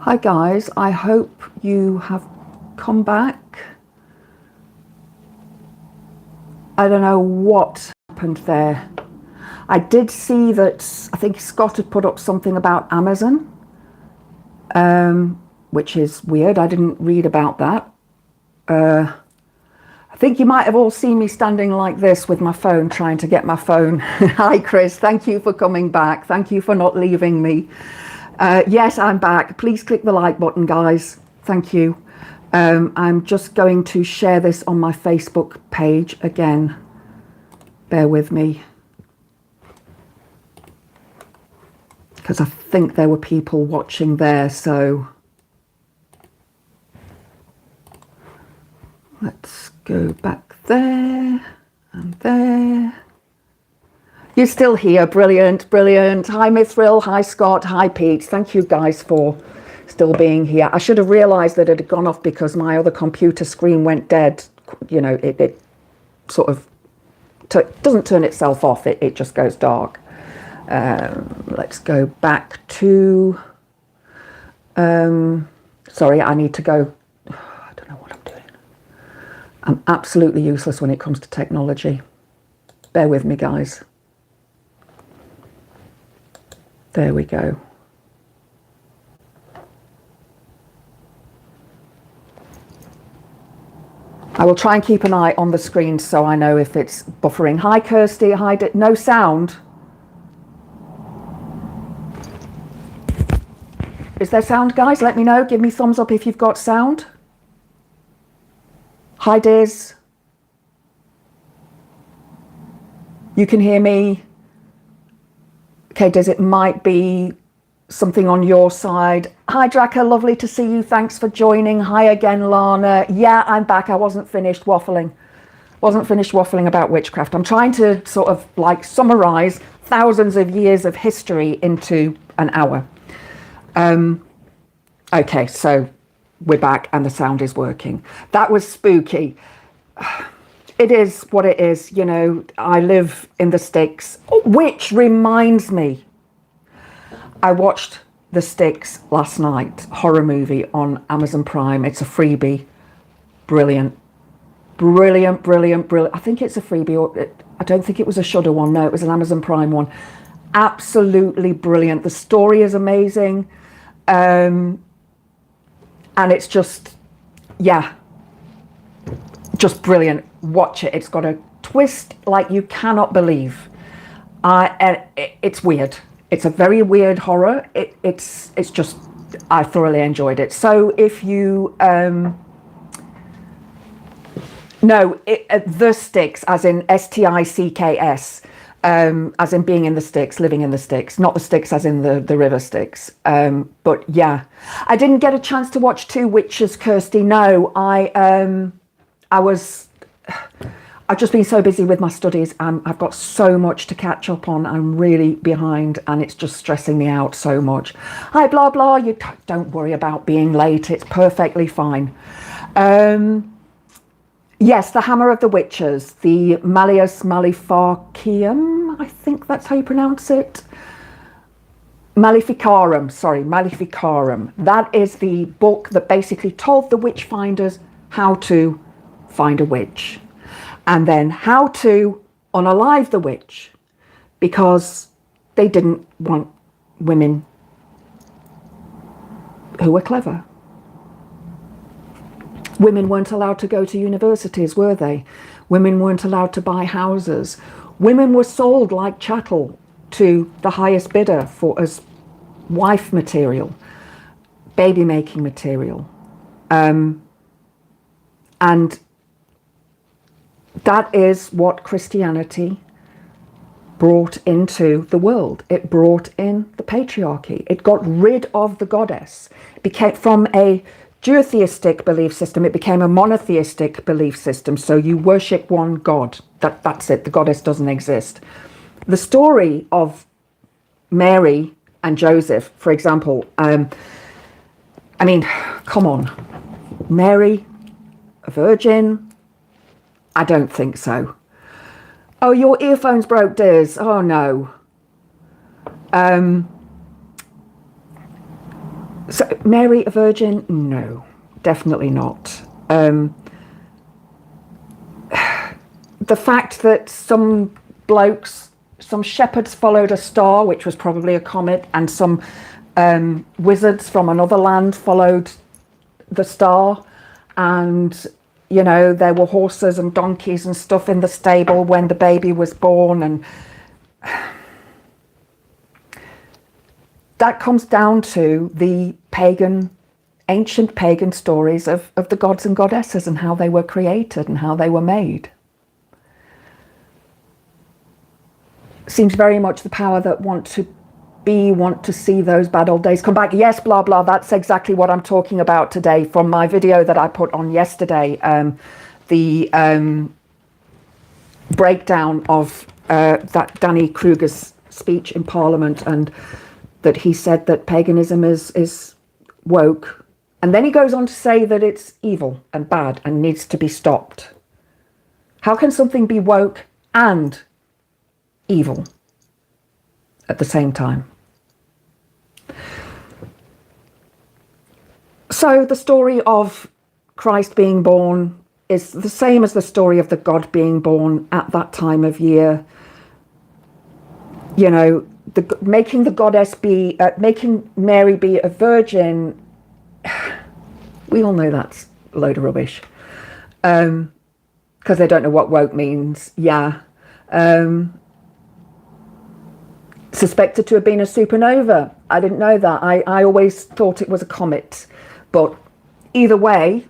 Hi guys, I hope you have come back. I don't know what happened there. I did see that, I think Scott had put up something about Amazon, which is weird. I didn't read about that. I think you might have all seen me standing like this with my phone, trying to get my phone. Hi Chris, thank you for coming back. Thank you for not leaving me. Yes, I'm back. Please click the like button, guys. Thank you. I'm just going to share this on my Facebook page again. Bear with me. Because I think there were people watching there, so let's go back there and there. You're still here. Brilliant, brilliant. Hi, Mithril. Hi, Scott. Hi, Pete. Thank you guys for still being here. I should have realised that it had gone off because my other computer screen went dead. You know, it sort of doesn't turn itself off. It just goes dark. Let's go back to... sorry, I need to go... I don't know what I'm doing. I'm absolutely useless when it comes to technology. Bear with me, guys. There we go. I will try and keep an eye on the screen so I know if it's buffering. Hi, Kirsty. Hi, no sound. Is there sound, guys? Let me know. Give me thumbs up if you've got sound. Hi, Diz. You can hear me. Okay, Diz, it might be something on your side. Hi, Draka. Lovely to see you. Thanks for joining. Hi again, Lana. Yeah, I'm back. I wasn't finished waffling. Wasn't finished waffling about witchcraft. I'm trying to sort of like summarize thousands of years of history into an hour. Okay, so we're back and the sound is working. That was spooky. It is what it is, you know. I live in the sticks, which reminds me, I watched The Sticks last night, horror movie on Amazon Prime. It's a freebie. Brilliant. Brilliant, brilliant, brilliant. I think it's a freebie, or I don't think it was a Shudder one. No, it was an Amazon Prime one. Absolutely brilliant. The story is amazing. And it's just, yeah, just brilliant. Watch it. It's got a twist like you cannot believe. It's weird. It's a very weird horror. It's just, I thoroughly enjoyed it. So if you The Sticks, as in STICKS, as in being in the sticks, living in the sticks, not the sticks as in the river Styx. But yeah, I didn't get a chance to watch Two Witches, Kirsty. No, I've just been so busy with my studies. I've got so much to catch up on. I'm really behind and it's just stressing me out so much. Hi, blah, blah. You don't worry about being late. It's perfectly fine. Yes, the Hammer of the Witches, the Malleus Maleficarum, I think that's how you pronounce it. Maleficarum, sorry, Maleficarum. That is the book that basically told the witch finders how to find a witch. And then how to unalive the witch, because they didn't want women who were clever. Women weren't allowed to go to universities, were they? Women weren't allowed to buy houses. Women were sold like chattel to the highest bidder for as wife material, baby making material. And that is what Christianity brought into the world. It brought in the patriarchy. It got rid of the goddess. It became, from a duotheistic belief system, it became a monotheistic belief system. So you worship one god. That's it. The goddess doesn't exist. The story of Mary and Joseph, for example, I mean, come on. Mary, a virgin? I don't think so. Oh, your earphones broke, Diz. Oh, no. So Mary a virgin? No, definitely not. The fact that some shepherds followed a star, which was probably a comet, and some wizards from another land followed the star, and there were horses and donkeys and stuff in the stable when the baby was born, and that comes down to the ancient pagan stories of the gods and goddesses and how they were created and how they were made. Seems very much the power that want to see those bad old days come back. Yes, blah, blah. That's exactly what I'm talking about today from my video that I put on yesterday. The breakdown of that Danny Kruger's speech in Parliament, and that he said that paganism is woke. And then he goes on to say that it's evil and bad and needs to be stopped. How can something be woke and evil at the same time? So the story of Christ being born is the same as the story of the God being born at that time of year. Making the goddess making Mary be a virgin, we all know that's a load of rubbish. Because they don't know what woke means. Yeah. Suspected to have been a supernova. I didn't know that. I always thought it was a comet. But either way,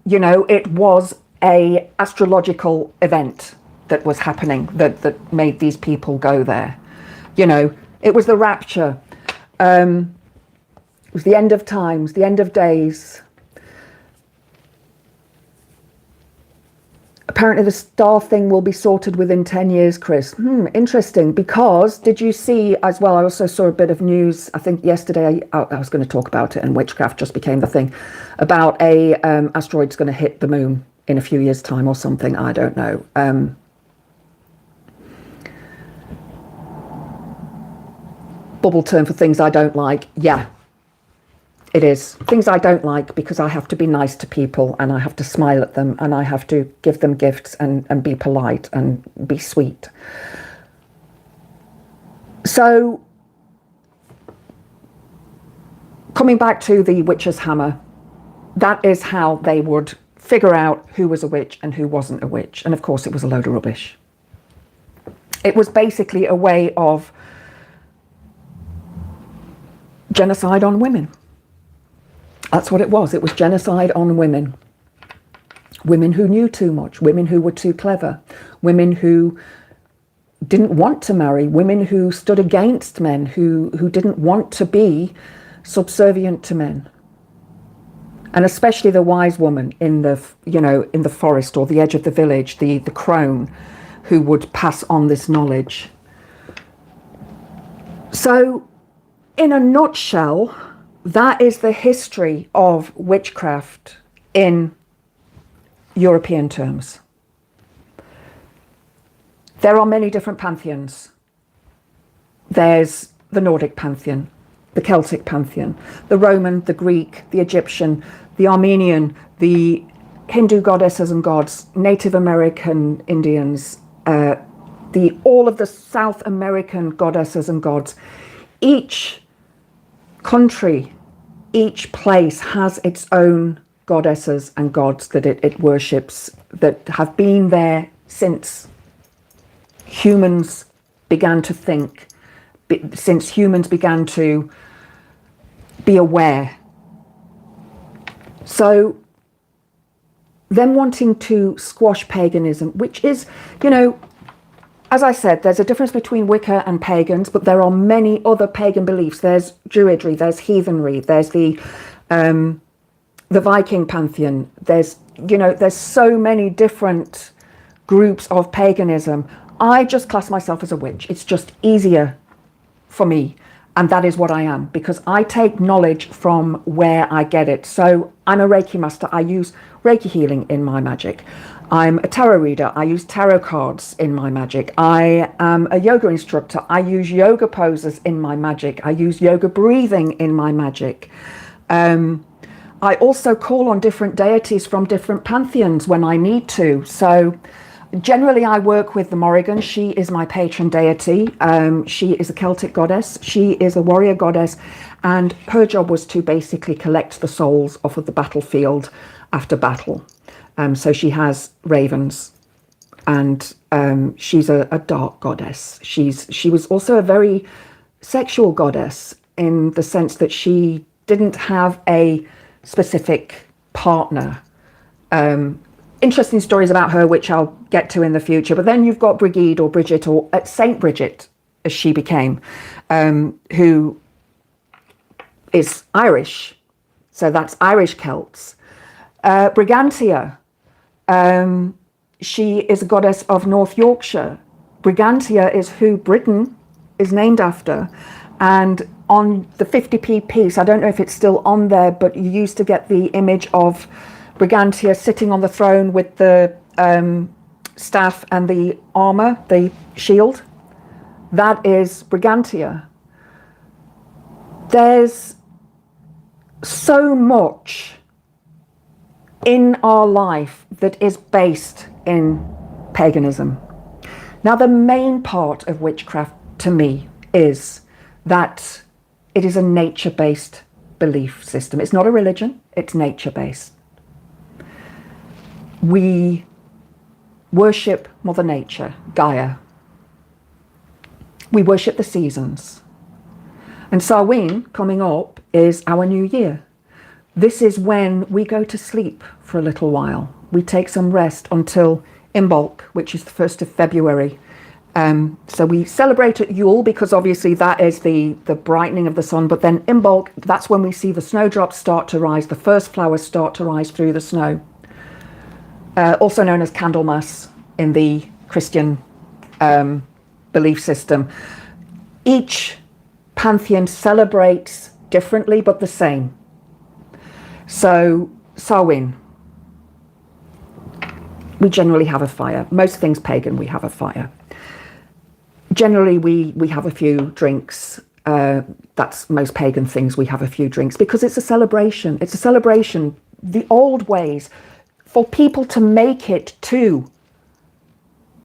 it was a astrological event that was happening that made these people go there. It was the rapture. It was the end of times, the end of days. Apparently the star thing will be sorted within 10 years, Chris. Interesting, because did you see as well, I also saw a bit of news, I think yesterday, I was going to talk about it and witchcraft just became the thing, about a asteroid's going to hit the moon in a few years' time or something, I don't know. Bubble term for things I don't like. Yeah, it is. Things I don't like because I have to be nice to people and I have to smile at them and I have to give them gifts and be polite and be sweet. So, coming back to the witch's hammer, that is how they would figure out who was a witch and who wasn't a witch. And of course it was a load of rubbish. It was basically a way of genocide on women. That's what it was. It was genocide on women. Women who knew too much, women who were too clever, women who didn't want to marry, women who stood against men, who didn't want to be subservient to men. And especially the wise woman in the forest or the edge of the village, the crone, who would pass on this knowledge. So, in a nutshell, that is the history of witchcraft in European terms. There are many different pantheons. There's the Nordic pantheon, the Celtic pantheon, the Roman, the Greek, the Egyptian, the Armenian, the Hindu goddesses and gods, Native American Indians, all of the South American goddesses and gods. Each country, each place has its own goddesses and gods that it worships, that have been there since humans began to think, since humans began to be aware. So them wanting to squash paganism, which is, as I said, there's a difference between Wicca and pagans, but there are many other pagan beliefs. There's Druidry, there's heathenry, there's the Viking pantheon. There's so many different groups of paganism. I just class myself as a witch. It's just easier for me. And that is what I am, because I take knowledge from where I get it. So I'm a Reiki master. I use Reiki healing in my magic. I'm a tarot reader. I use tarot cards in my magic. I am a yoga instructor. I use yoga poses in my magic. I use yoga breathing in my magic. I also call on different deities from different pantheons when I need to. So generally I work with the Morrigan. She is my patron deity. She is a Celtic goddess. She is a warrior goddess. And her job was to basically collect the souls off of the battlefield after battle. So she has ravens, and she's a dark goddess. She was also a very sexual goddess in the sense that she didn't have a specific partner. Interesting stories about her, which I'll get to in the future. But then you've got Brigid, or Bridget, or Saint Bridget, as she became, who is Irish. So that's Irish Celts. Brigantia. She is a goddess of North Yorkshire. Brigantia is who Britain is named after. And on the 50p piece, I don't know if it's still on there, but you used to get the image of Brigantia sitting on the throne with the staff and the armor, the shield. That is Brigantia. There's so much in our life that is based in paganism. Now, the main part of witchcraft to me is that it is a nature-based belief system. It's not a religion, it's nature-based. We worship Mother Nature, Gaia. We worship the seasons. And Samhain, coming up, is our new year. This is when we go to sleep for a little while. We take some rest until Imbolc, which is the 1st of February. So we celebrate at Yule because obviously that is the brightening of the sun. But then Imbolc, that's when we see the snowdrops start to rise, the first flowers start to rise through the snow. Also known as Candlemas in the Christian belief system. Each pantheon celebrates differently but the same. So, Samhain, we generally have a fire. Most things pagan, we have a fire. Generally, we have a few drinks. That's most pagan things, we have a few drinks because it's a celebration. It's a celebration, the old ways, for people to make it to